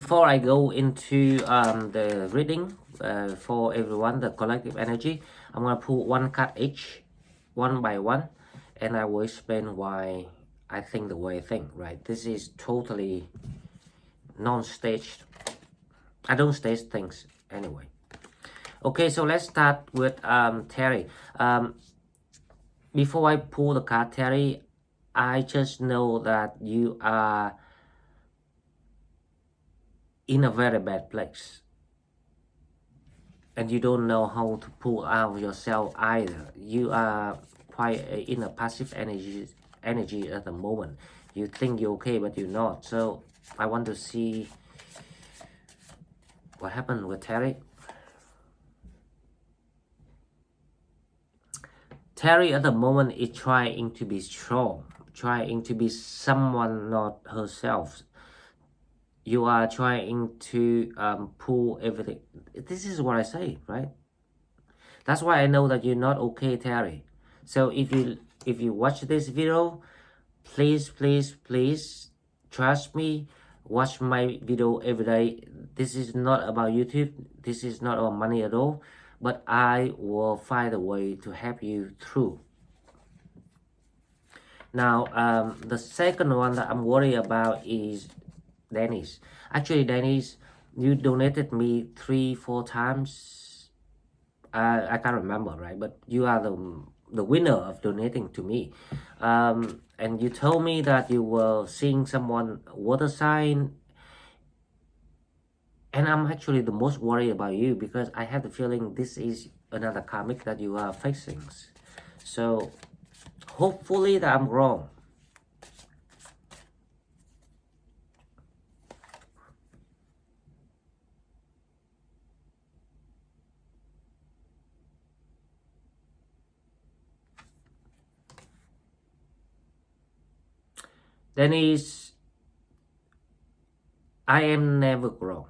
before I go into the reading for everyone, the collective energy, I'm gonna pull one card each, one by one, and I will explain why I think the way I think, right? This is totally non-staged. I don't stage things anyway. Okay, so let's start with Terry. Before I pull the card, Terry, I just know that you are in a very bad place. And you don't know how to pull out yourself either. You are quite in a passive energy at the moment. You think you're okay, but you're not. So I want to see what happened with Terry. Terry at the moment is trying to be strong, trying to be someone not herself. You are trying to pull everything. This is what I say, right? That's why I know that you're not okay, Terry. So if you watch this video, please trust me. Watch my video every day. This is not about YouTube. This is not about money at all. But I will find a way to help you through. Now, the second one that I'm worried about is Dennis. Actually, Dennis, you donated me 3-4 times. I can't remember, right? But you are the winner of donating to me. And you told me that you were seeing someone water sign. And I'm actually the most worried about you because I have the feeling this is another karmic that you are facing. So hopefully that I'm wrong. Dennis, I am never grown.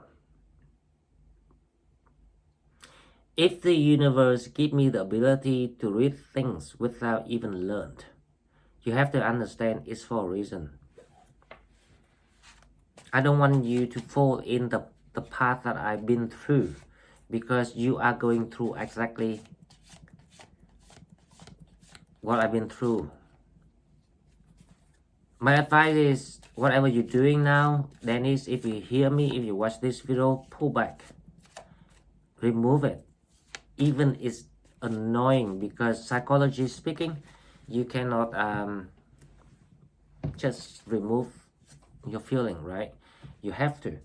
If the universe give me the ability to read things without even learned, you have to understand it's for a reason. I don't want you to fall in the path that I've been through, because you are going through exactly what I've been through. My advice is, whatever you're doing now, Dennis, if you hear me, if you watch this video, pull back. Remove it. Even it's annoying, because psychology speaking, you cannot just remove your feeling, right? You have to.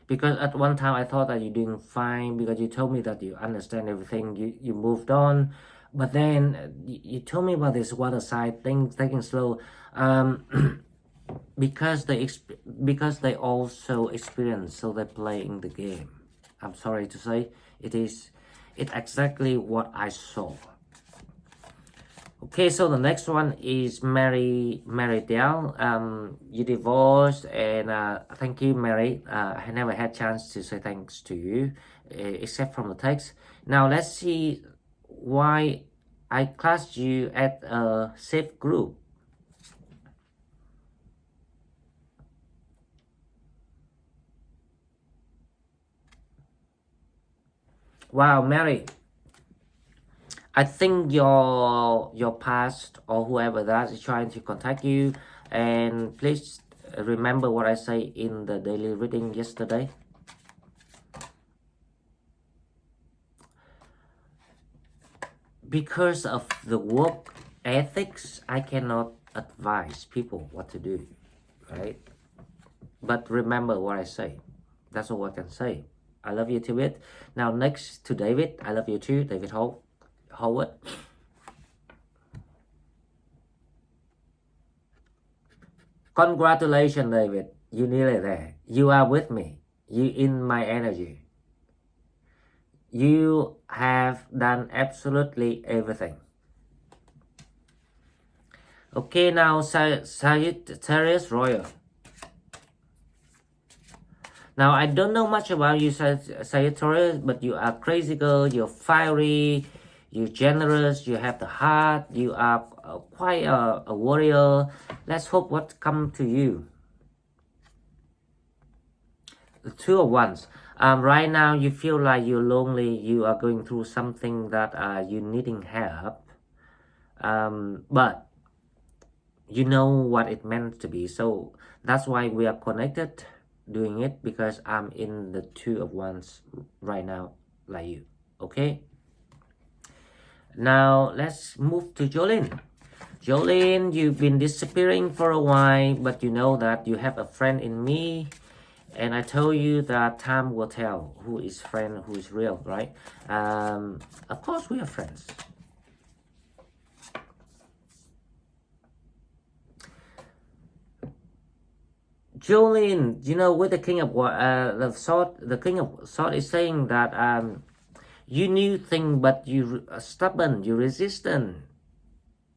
Because at one time I thought that you're doing fine, because you told me that you understand everything, you moved on. But then you told me about this water side thing, taking slow, because they also experience, so they're playing the game. I'm sorry to say, it's exactly what I saw. Okay, so the next one is Mary Dell. You divorced, and thank you, Mary. I never had chance to say thanks to you, except from the text. Now let's see why I classed you at a safe group. Wow, Mary, I think your past or whoever that is trying to contact you, and please remember what I say in the daily reading yesterday. Because of the work ethics, I cannot advise people what to do, right? But remember what I say. That's all I can say. I love you to it. Now next to David, I love you too, David Howard. Congratulations, David. You nearly there. You are with me. You in my energy. You have done absolutely everything. Okay, now Sagittarius Royal. Now, I don't know much about you, Sagittarius, but you are crazy girl, you're fiery, you're generous, you have the heart, you are quite a warrior. Let's hope what comes to you. The Two of Wands. Right now you feel like you're lonely, you are going through something that you needing help, but you know what it meant to be. So that's why we are connected doing it, because I'm in the Two of Wands right now, like you. Okay, now let's move to Jolene. Jolene, you've been disappearing for a while, but you know that you have a friend in me. And I told you that time will tell who is friend, who is real, right? Of course we are friends. Jolene, you know, with the King of the King of Sword is saying that you knew things, but you are stubborn, you resistant.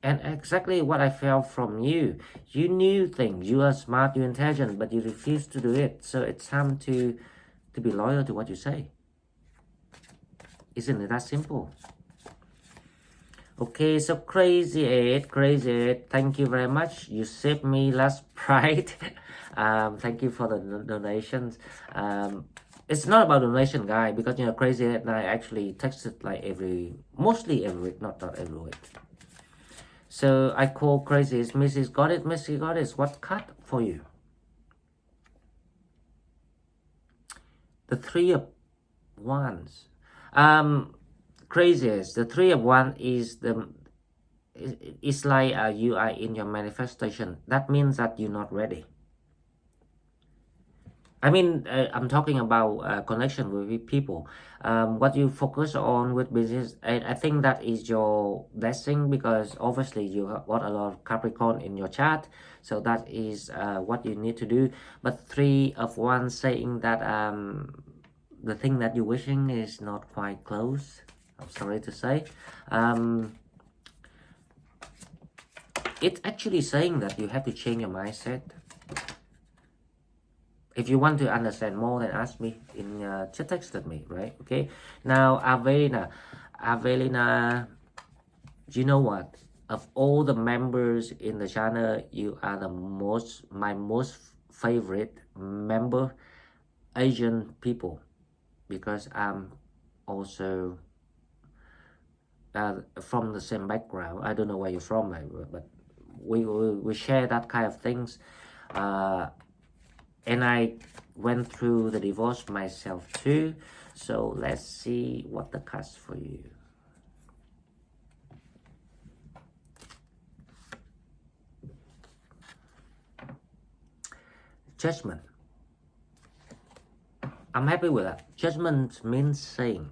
And exactly what I felt from you. You knew things, you are smart, you're intelligent, but you refuse to do it. So it's time to be loyal to what you say. Isn't it that simple? Okay, so Crazy 8, thank you very much. You saved me last Pride. Thank you for the donations. It's not about donation, guy, because you know Crazy 8 and I actually texted like mostly every week, not every week. So I call Crazy, Mrs. Goddess, what card for you? The Three of Wands. Craziest, the Three of Wands is it's like you are in your manifestation. That means that you're not ready. I mean, I'm talking about connection with people. What you focus on with business, I think that is your blessing, because obviously you have got a lot of Capricorn in your chart, so that is what you need to do. But Three of Wands saying that the thing that you're wishing is not quite close. I'm sorry to say. It's actually saying that you have to change your mindset. If you want to understand more, then ask me in just texted me, right? Okay. Now, Avelina, you know what? Of all the members in the channel, you are my most favorite member, Asian people, because I'm also from the same background. I don't know where you're from, but we share that kind of things. And I went through the divorce myself too. So let's see what the cards for you. Judgment. I'm happy with that. Judgment means saying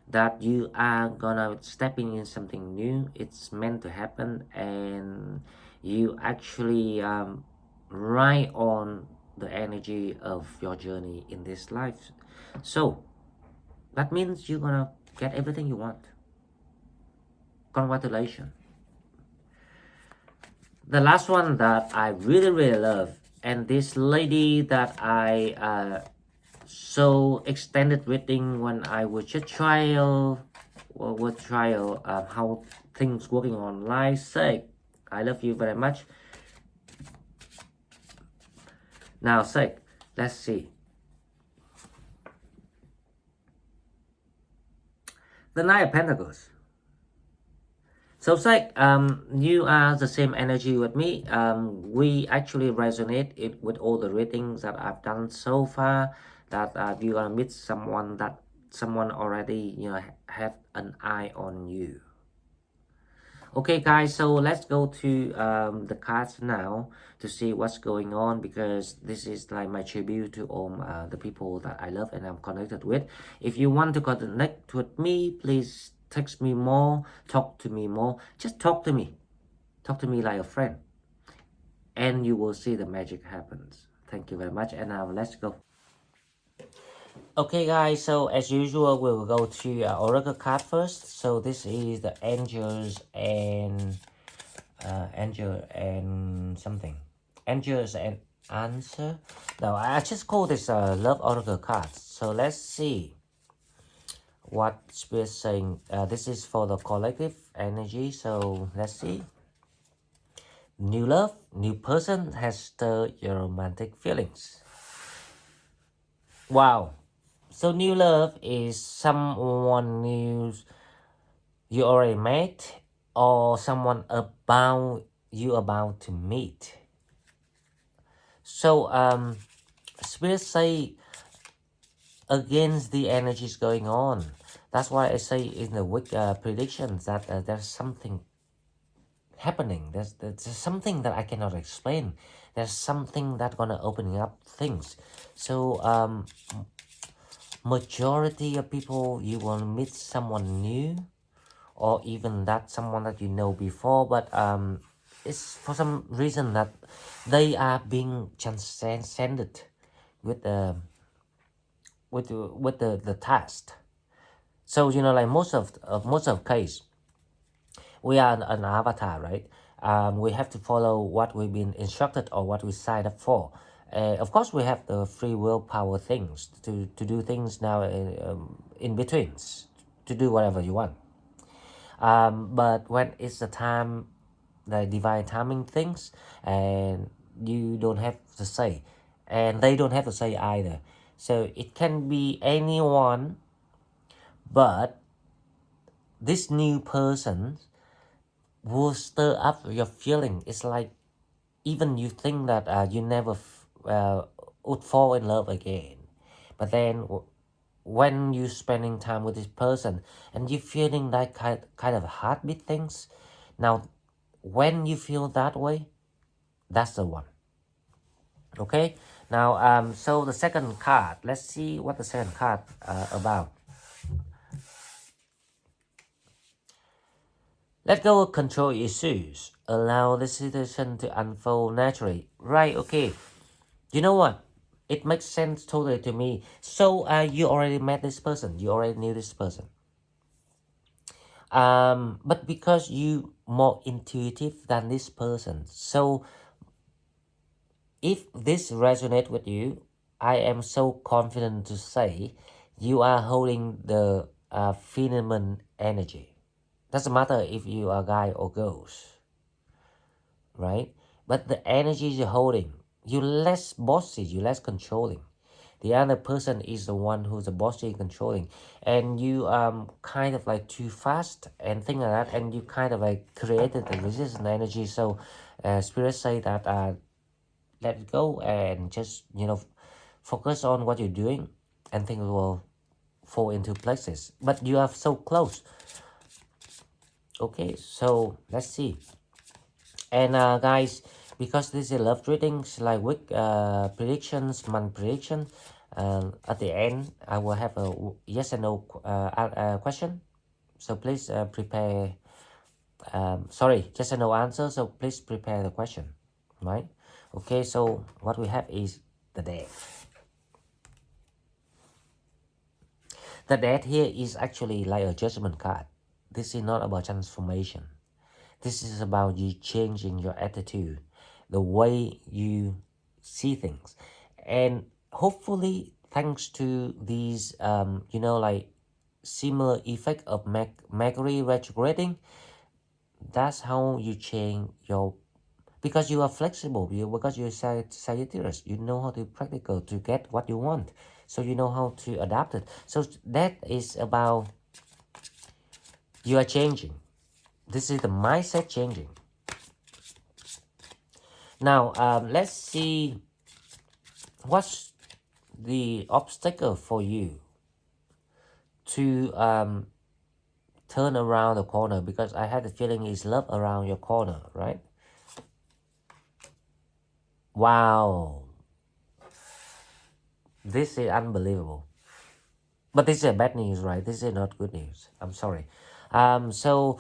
that you are gonna stepping in something new. It's meant to happen, and you actually ride on the energy of your journey in this life. So that means you're gonna get everything you want. Congratulations. The last one that I really love, and this lady that I so extended reading when I was just trial how things working online. Say I love you very much. Now say, let's see. The Knight of Pentacles. So say you are the same energy with me. We actually resonate with all the readings that I've done so far. That you're gonna meet someone already, you know, have an eye on you. Okay guys, so let's go to the cards now to see what's going on, because this is like my tribute to all the people that I love and I'm connected with. If you want to connect with me, please text me more, talk to me more. Just talk to me like a friend, and you will see the magic happens. Thank you very much, and now let's go. Okay guys, so as usual we will go to Oracle card first. So this is the angels and something. Angels and answer. Now I just call this love Oracle cards. So let's see what we're saying. This is for the collective energy. So let's see. New love, new person has stirred your romantic feelings. Wow. So new love is someone new you already met, or someone about you about to meet. So spirit say against the energies going on. That's why I say in the week predictions that there's something happening. There's something that I cannot explain. There's something that gonna opening up things. So majority of people, you will meet someone new, or even that someone that you know before, but it's for some reason that they are being transcended with the the task. So like most of case, we are an avatar, right? We have to follow what we've been instructed or what we signed up for. Of course, we have the free willpower things to do things now in betweens, to do whatever you want. But when it's the time, the divine timing things, and you don't have to say, and they don't have to say either. So it can be anyone, but this new person will stir up your feeling. It's like even you think that you never would fall in love again, but then when you spending time with this person and you feeling that kind of heartbeat things, now when you feel that way, that's the one. Okay, now so the second card, let's see what the second card about. Let go of control issues. Allow the situation to unfold naturally. Right, okay. You know what? It makes sense totally to me. So you already met this person. You already knew this person. But because you more intuitive than this person. So if this resonates with you, I am so confident to say you are holding the phenomenon energy. Doesn't matter if you are guy or girls, right? But the energy you're holding, you're less bossy, you're less controlling. The other person is the one who's the bossy and controlling, and you kind of like too fast and things like that, and you kind of like created the resistant energy. So spirits say that let it go and just focus on what you're doing, and things will fall into places. But you are so close. Okay, so let's see. And guys, because this is love readings like week predictions, month prediction, at the end I will have a yes and no question. So please prepare. Sorry, yes and no answer. So please prepare the question, right? Okay, so what we have is the death. The death here is actually like a judgment card. This is not about transformation. This is about you changing your attitude, the way you see things. And hopefully, thanks to these, like similar effect of Mercury retrograding, that's how you change your, because you are flexible, because you're Sagittarius, you know how to practical to get what you want. So you know how to adapt it. So that is about you are changing. This is the mindset changing. Now, let's see what's the obstacle for you to turn around the corner, because I had the feeling is love around your corner, right? Wow. This is unbelievable. But this is bad news, right? This is not good news. I'm sorry. So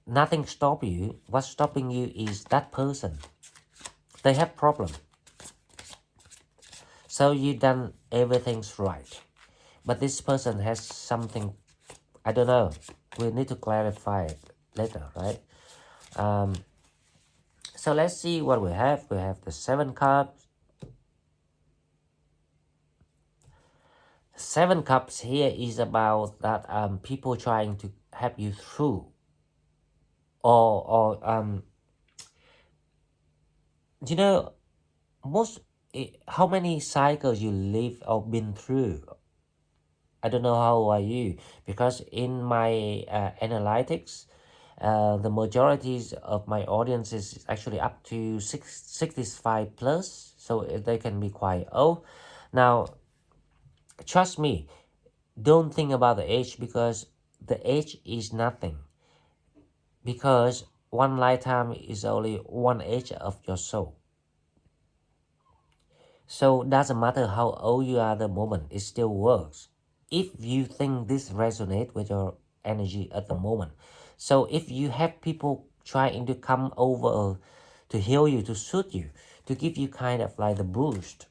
nothing stop you. What's stopping you is that person. They have problem. So you done everything's right. But this person has something, I don't know. We need to clarify it later, right? So let's see what we have. We have the 7 cups. 7 cups here is about that people trying to help you through, or most how many cycles you live or been through. I don't know how old are you, because in my analytics, the majorities of my audience is actually up to 65 plus, so they can be quite old. Now, trust me, don't think about the age, because the age is nothing, because one lifetime is only one age of your soul. So doesn't matter how old you are at the moment, it still works. If you think this resonates with your energy at the moment. So if you have people trying to come over to heal you, to soothe you, to give you kind of like the boost,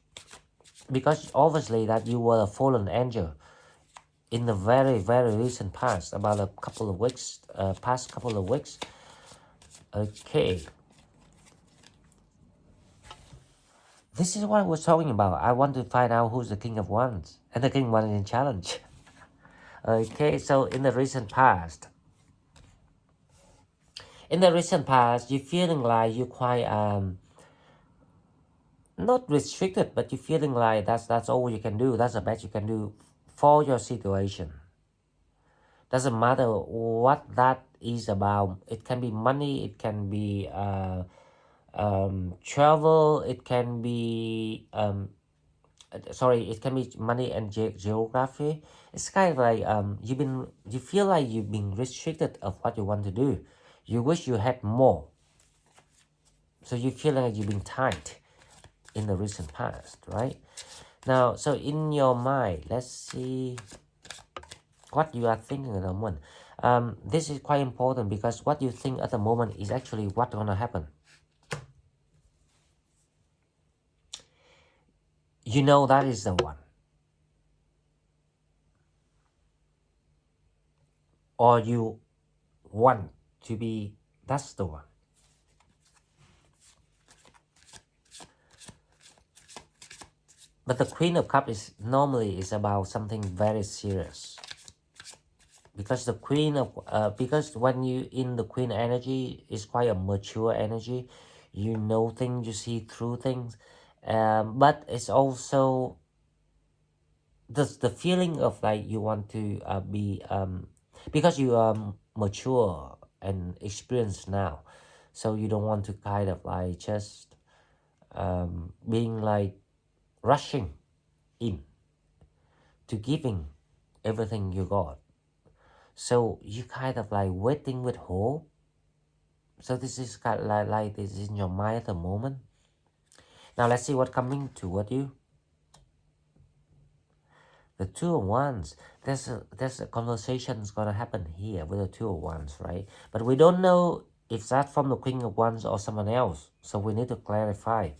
because obviously that you were a fallen angel in the very, very recent past, about a couple of weeks, past couple of weeks. Okay. This is what we're talking about. I want to find out who's the King of Wands and the King of Wands in challenge. Okay, so in the recent past, you're feeling like you're quite not restricted, but you're feeling like that's all you can do. That's the best you can do for your situation. Doesn't matter what that is about. It can be money. It can be travel. It can be it can be money and geography. It's kind of like you feel like you've been restricted of what you want to do. You wish you had more. So you feel like you've been tight in the recent past, right? Now, so in your mind, let's see what you are thinking at the moment. This is quite important, because what you think at the moment is actually what's gonna happen. You know that is the one. Or you want to be, that's the one. But the Queen of Cups is normally is about something very serious. Because the Queen of, because when you in the Queen energy, is quite a mature energy. You know things, you see through things. But it's also the feeling of like you want to be, because you are mature and experienced now. So you don't want to kind of like just being like rushing in to giving everything you got. So you kind of like waiting with hope. So this is kind of like this is in your mind at the moment. Now let's see what's coming toward you. The Two of Wands. There's a conversation is gonna happen here with the Two of Wands, right? But we don't know if that's from the Queen of Wands or someone else. So we need to clarify.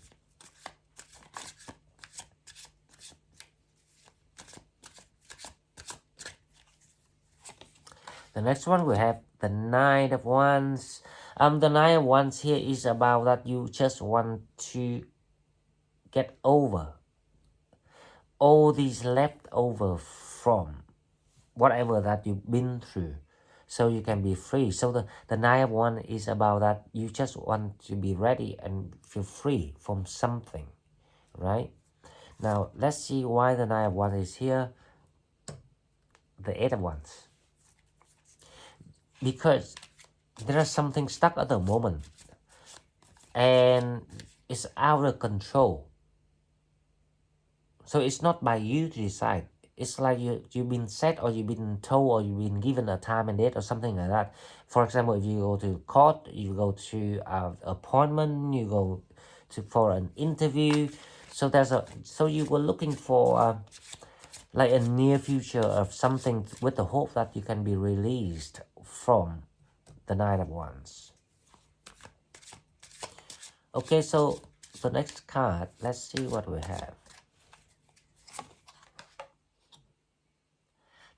The next one we have the Knight of Wands. The Knight of Wands here is about that you just want to get over all these leftover from whatever that you've been through, so you can be free. So the Knight of Wands is about that you just want to be ready and feel free from something, right? Now let's see why the Knight of Wands is here. The Eight of Wands. Because there is something stuck at the moment and it's out of control. So it's not by you to decide. It's like you've been set, or you've been told, or you've been given a time and date or something like that. For example, if you go to court, you go to an appointment, you go for an interview. So so you were looking for like a near future of something with the hope that you can be released from the Knight of Wands. Okay, so the next card, let's see what we have.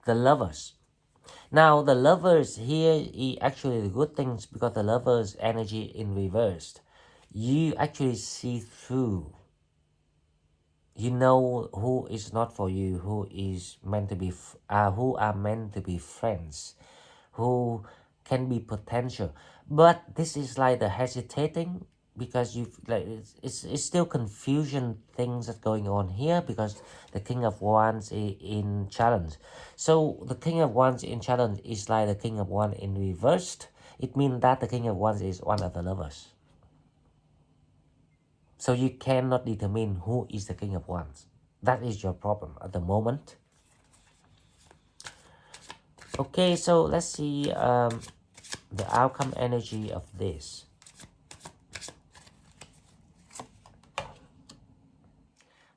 The Lovers. Now the Lovers here is actually the good things, because the Lovers energy in reversed. You actually see through. You know who is not for you, who is meant to be, who are meant to be friends, who can be potential. But this is like the hesitating, because you like it's still confusion things that going on here, because the King of Wands is in challenge. So the King of Wands in challenge is like the King of Wands in reversed. It means that the King of Wands is one of the lovers. So you cannot determine who is the King of Wands. That is your problem at the moment. Okay, so let's see the outcome energy of this.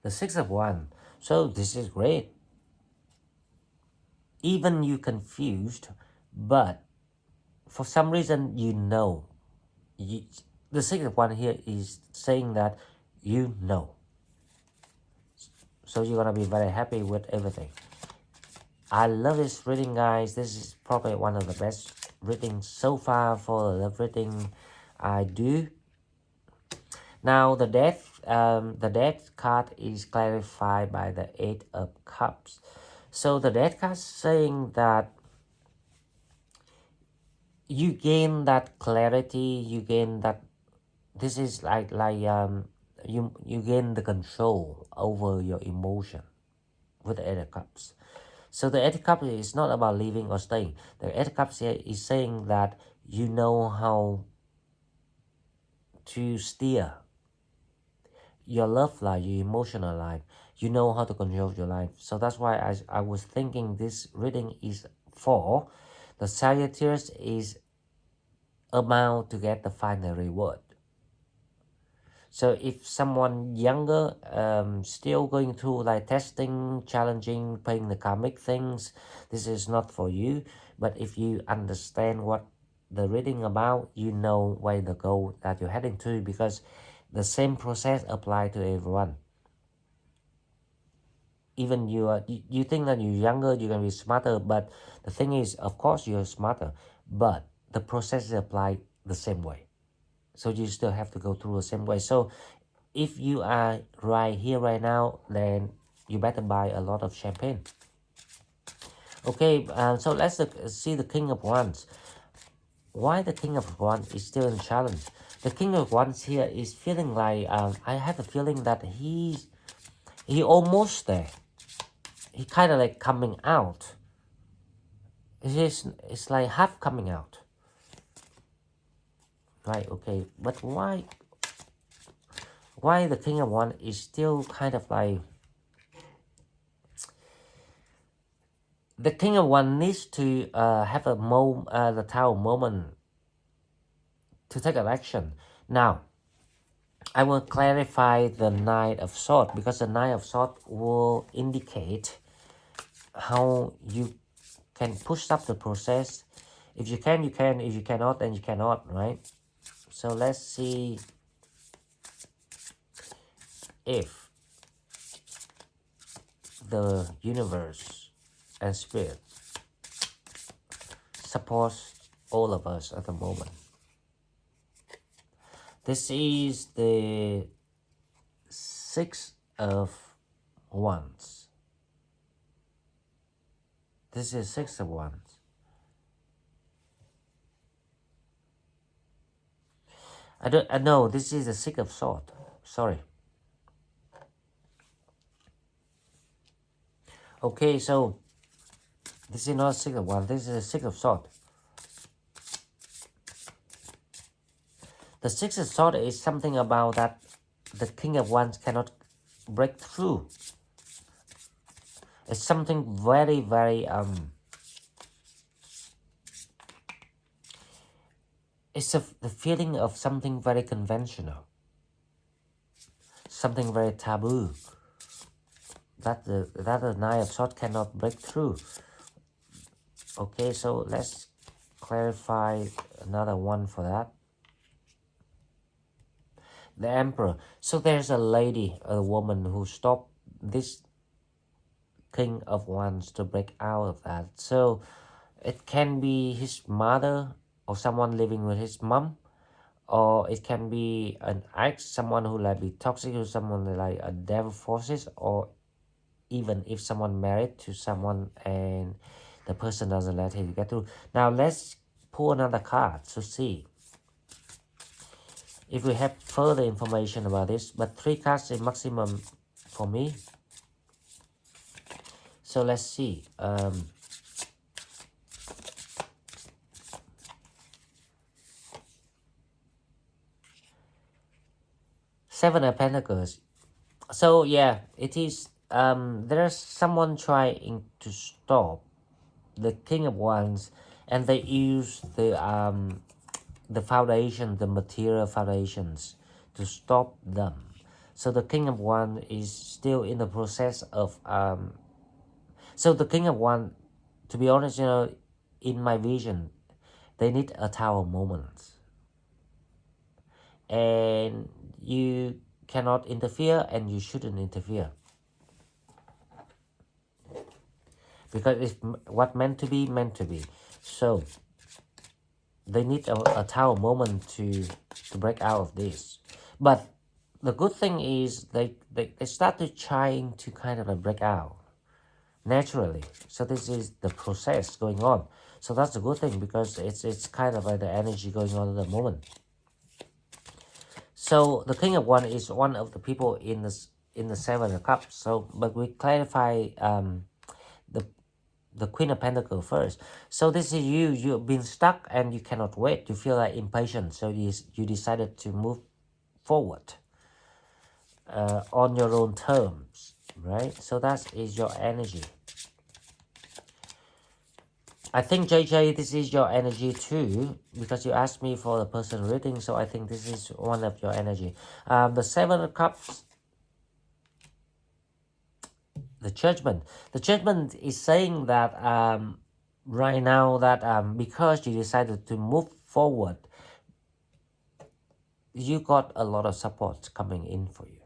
The Six of Wands. So this is great. Even you confused, but for some reason you know. The Six of Wands here is saying that you know. So you're gonna be very happy with everything. I love this reading, guys. This is probably one of the best readings so far for the love reading I do. Now the death card is clarified by the Eight of Cups. So the death card is saying that you gain that clarity, you gain that this is like you gain the control over your emotion with the Eight of Cups. So the Eight of Cups is not about leaving or staying. The Eight of Cups here is saying that you know how to steer your love life, your emotional life. You know how to control your life. So that's why I was thinking this reading is for the Sagittarius is about to get the final reward. So if someone younger still going through like testing, challenging, playing the karmic things, this is not for you. But if you understand what the reading about, you know where the goal that you're heading to, because the same process apply to everyone. Even you think that you're younger, you're gonna be smarter, but the thing is, of course you're smarter, but the process is applied the same way. So you still have to go through the same way. So if you are right here right now, then you better buy a lot of champagne. Okay, so let's see the King of Wands. Why the King of Wands is still in challenge? The King of Wands here is feeling like I have a feeling that he almost there. He kind of like coming out. It's like half coming out. Right, okay. But why the King of Wands is still kind of like... The King of Wands needs to have the Tower moment to take an action. Now, I will clarify the Knight of Swords, because the Knight of Swords will indicate how you can push up the process. If you can, you can. If you cannot, then you cannot, right? So let's see if the universe and spirit supports all of us at the moment. This is the Six of Wands. This is Six of Wands. I know this is the Six of Swords. Sorry. Okay, so this is not Six of Wands. This is a Six of Swords. The Six of Swords is something about that the King of Wands cannot break through. It's something very, very it's the feeling of something very conventional, something very taboo, that the Knight of Swords cannot break through. Okay, so let's clarify another one for that. The Emperor. So there's a lady, a woman who stopped this King of Wands to break out of that. So it can be his mother, or someone living with his mom, or it can be an ex, someone who like be toxic, or someone like a devil forces, or even if someone married to someone and the person doesn't let him get through. Now let's pull another card to see if we have further information about this, but 3 cards is maximum for me. So let's see. Seven of Pentacles. So yeah, it is. There's someone trying to stop the King of Wands, and they use the foundation, the material foundations, to stop them. So the King of Wands is still in the process of so the King of Wands, to be honest, you know, in my vision, they need a tower moment, and you cannot interfere, and you shouldn't interfere, because it's what meant to be meant to be. So they need a tower moment to break out of this. But the good thing is they started trying to kind of break out naturally. So this is the process going on. So that's a good thing, because it's kind of like the energy going on at the moment. So the King of Wands is one of the people in the Seven of Cups. So, but we clarify the Queen of Pentacles first. So this is you. You've been stuck and you cannot wait. You feel like impatient. So you decided to move forward on your own terms, right? So that is your energy. I think, JJ, this is your energy too, because you asked me for the person reading, so I think this is one of your energy. The Seven of Cups, the Judgment. The Judgment is saying that right now that because you decided to move forward, you got a lot of support coming in for you,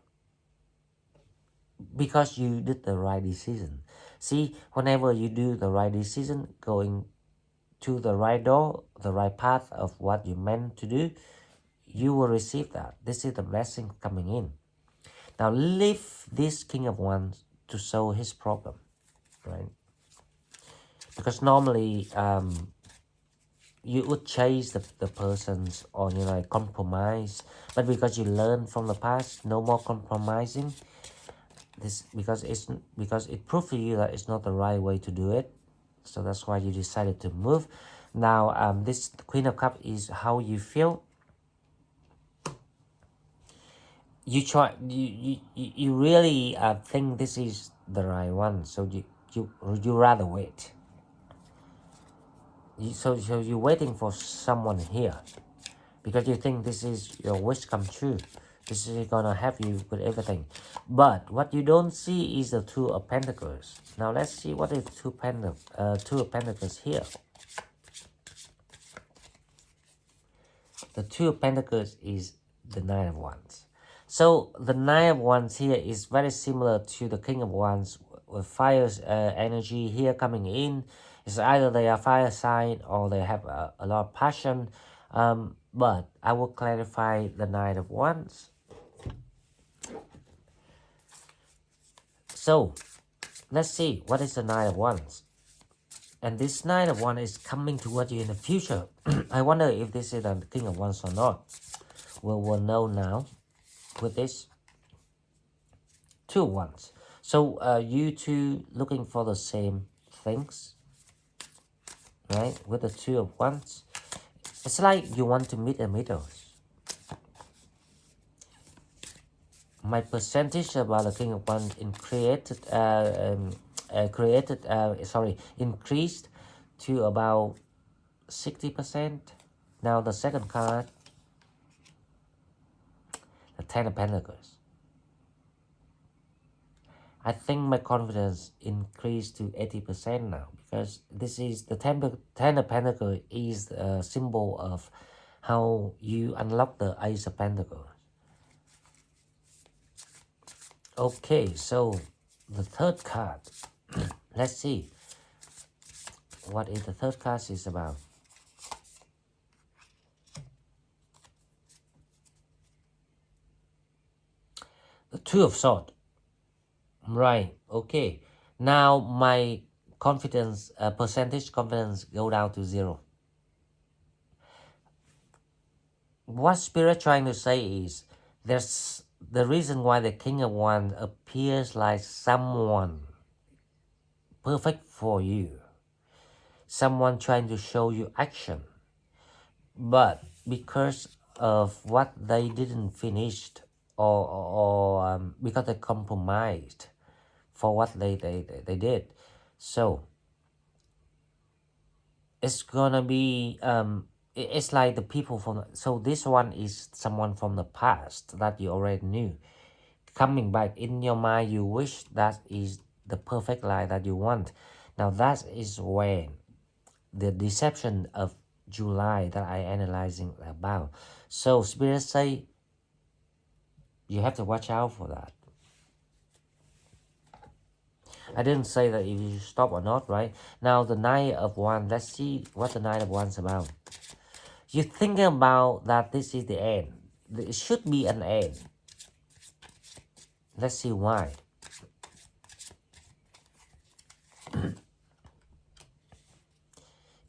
because you did the right decision. See, whenever you do the right decision, going to the right door, the right path of what you meant to do, you will receive that. This is the blessing coming in. Now leave this King of Wands to solve his problem, right? Because normally you would chase the persons, or you know, compromise, but because you learn from the past, no more compromising. This because it proved to you that it's not the right way to do it. So that's why you decided to move. Now this Queen of Cups is how you feel. You really think this is the right one, so you rather wait. So you're waiting for someone here, because you think this is your wish come true. This is gonna help you with everything. But what you don't see is the Two of Pentacles. Now let's see what is Two of Pentacles here. The Two of Pentacles is the Knight of Wands. So the Knight of Wands here is very similar to the King of Wands, with fire energy here coming in. It's either they are fire sign or they have a lot of passion. But I will clarify the Knight of Wands. So let's see what is the Knight of Wands. And this Knight of Wands is coming toward you in the future. I wonder if this is the King of Wands or not. We'll know now with this. Two of Wands. So you two looking for the same things, right? With the Two of Wands, it's like you want to meet the middle. My percentage about the King of Wands increased to about 60%. Now the second card, the Ten of Pentacles. I think my confidence increased to 80% now, because this is the Ten of Pentacles is a symbol of how you unlock the Ace of Pentacles. Okay, so the third card. Let's see what is the third card is about. The Two of Swords. Right, okay. Now my confidence, percentage confidence go down to 0. what Spirit trying to say is there's the reason why the King of Wands appears like someone perfect for you, someone trying to show you action, but because of what they didn't finish, or because they compromised for what they did, so it's gonna be it's like the people from so this one is someone from the past that you already knew coming back in your mind. You wish that is the perfect life that you want. Now that is when the deception of July that I analyzing about. So Spirit say you have to watch out for that. I didn't say that if you should stop or not, right? Now the Knight of Wands, let's see what the Knight of Wands about. You think about that this is the end. It should be an end. Let's see why.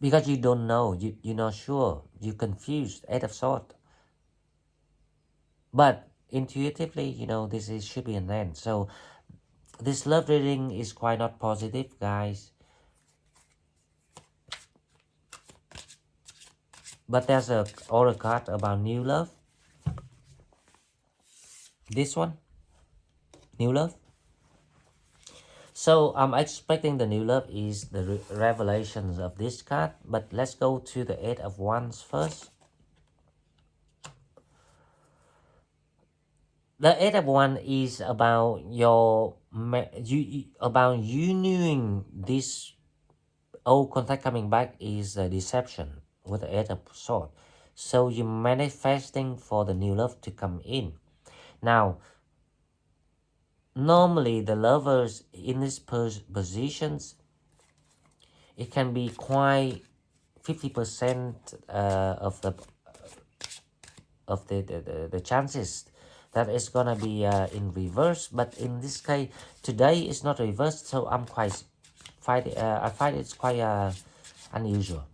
Because you don't know, you're not sure, you're confused, Eight of Swords. But intuitively, you know, should be an end. So this love reading is quite not positive, guys. But there's a oracle card about new love. This one, new love. So I'm expecting the new love is the revelations of this card. But let's go to the Eight of Wands first. The Eight of Wands is about about you knowing this old contact coming back is a deception with the Eight of Swords. So you're manifesting for the new love to come in. Now, normally the lovers in these positions, it can be quite 50% of the chances that it's gonna be in reverse. But in this case, today is not reversed, so I find it's quite unusual.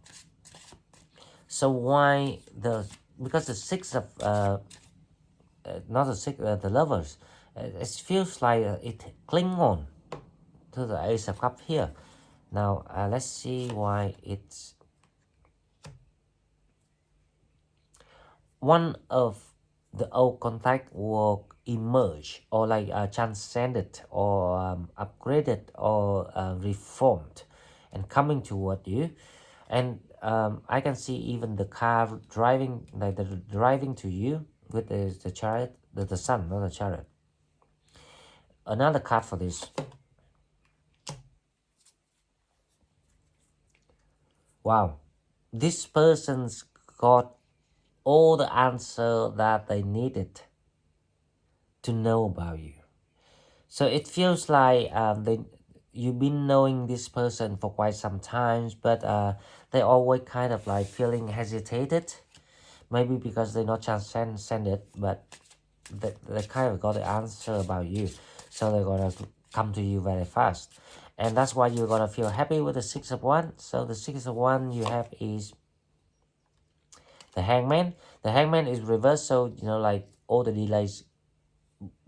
So why because the Six of not the Six, the Lovers, it feels like it cling on to the Ace of Cups here. Now let's see why it's one of the old contact will emerge or like transcended or upgraded or reformed and coming toward you. And I can see even the car driving, like the driving to you with the chariot, the sun, not the chariot. Another card for this. Wow, this person's got all the answer that they needed to know about you. So it feels like you've been knowing this person for quite some time, but they always kind of like feeling hesitated. Maybe because they're not transcended, but they kind of got the answer about you. So they're gonna come to you very fast. And that's why you're gonna feel happy with the Six of Wands. So the Six of Wands you have is the Hangman. The Hangman is reversed, so you know, like all the delays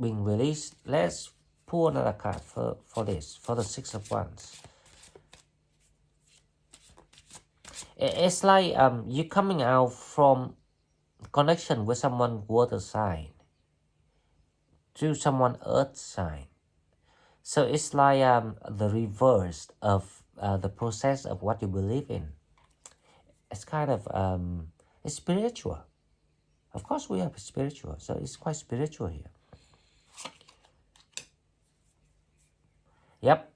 being released. Let's pull another card for this, for the Six of Wands. It's like you coming out from connection with someone water sign to someone earth sign. So it's like the reverse of the process of what you believe in. It's kind of it's spiritual. Of course we have spiritual, so it's quite spiritual here. Yep.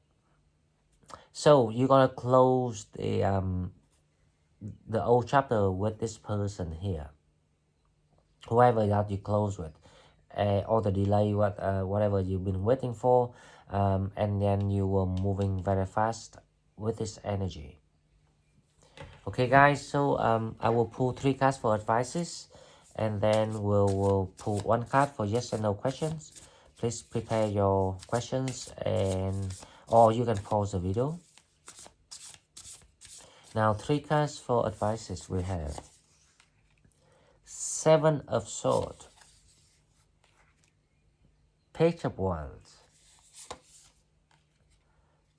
So you're gonna close the old chapter with this person here, whoever that you close with, all the delay, whatever you've been waiting for, and then you were moving very fast with this energy. Okay guys, so I will pull 3 cards for advices, and then we'll pull 1 card for yes and no questions. Please prepare your questions, or you can pause the video. Now 3 cards for advices we have Seven of Swords, Page of Wands,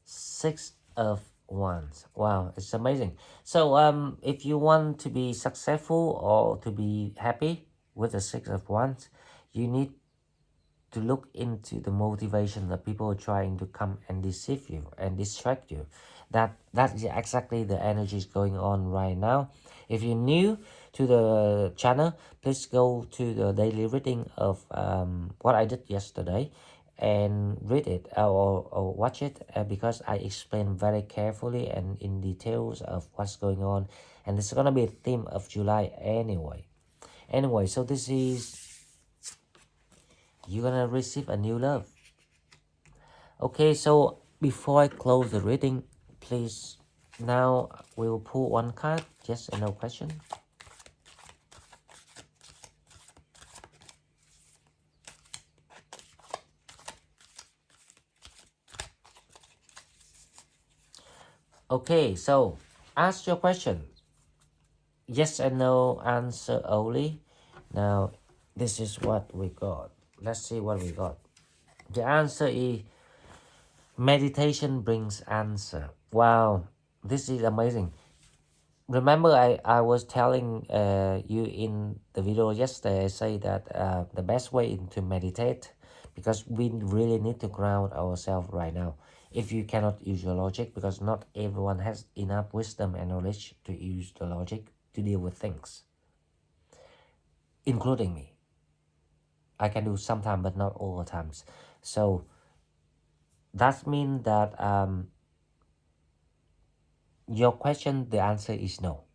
Six of Wands. Wow, it's amazing. So if you want to be successful or to be happy with the Six of Wands, you need to look into the motivation that people are trying to come and deceive you and distract you. That's exactly the energies going on right now. If you're new to the channel, please go to the daily reading of what I did yesterday and read it or watch it, because I explain very carefully and in details of what's going on, and it's gonna be a theme of July anyway. So this is, you're gonna receive a new love. Okay, so before I close the reading, please, now we'll pull one card, yes and no question. Okay, so ask your question. Yes and no answer only. Now, this is what we got. Let's see what we got. The answer is meditation brings answer. Wow, this is amazing. Remember, I was telling you in the video yesterday, I say that the best way to meditate, because we really need to ground ourselves right now. If you cannot use your logic, because not everyone has enough wisdom and knowledge to use the logic to deal with things, including me. I can do sometimes, but not all the times. So that means that your question, the answer is no.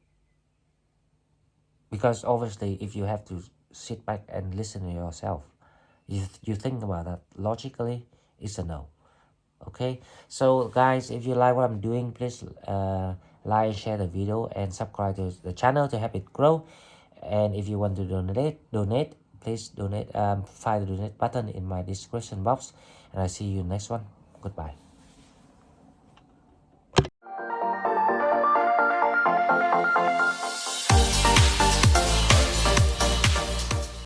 Because obviously, if you have to sit back and listen to yourself, you think about that logically, it's a no. Okay, so guys, if you like what I'm doing, please like and share the video and subscribe to the channel to help it grow. And if you want to donate, please donate. Find the donate button in my description box, and I see you next one. Goodbye.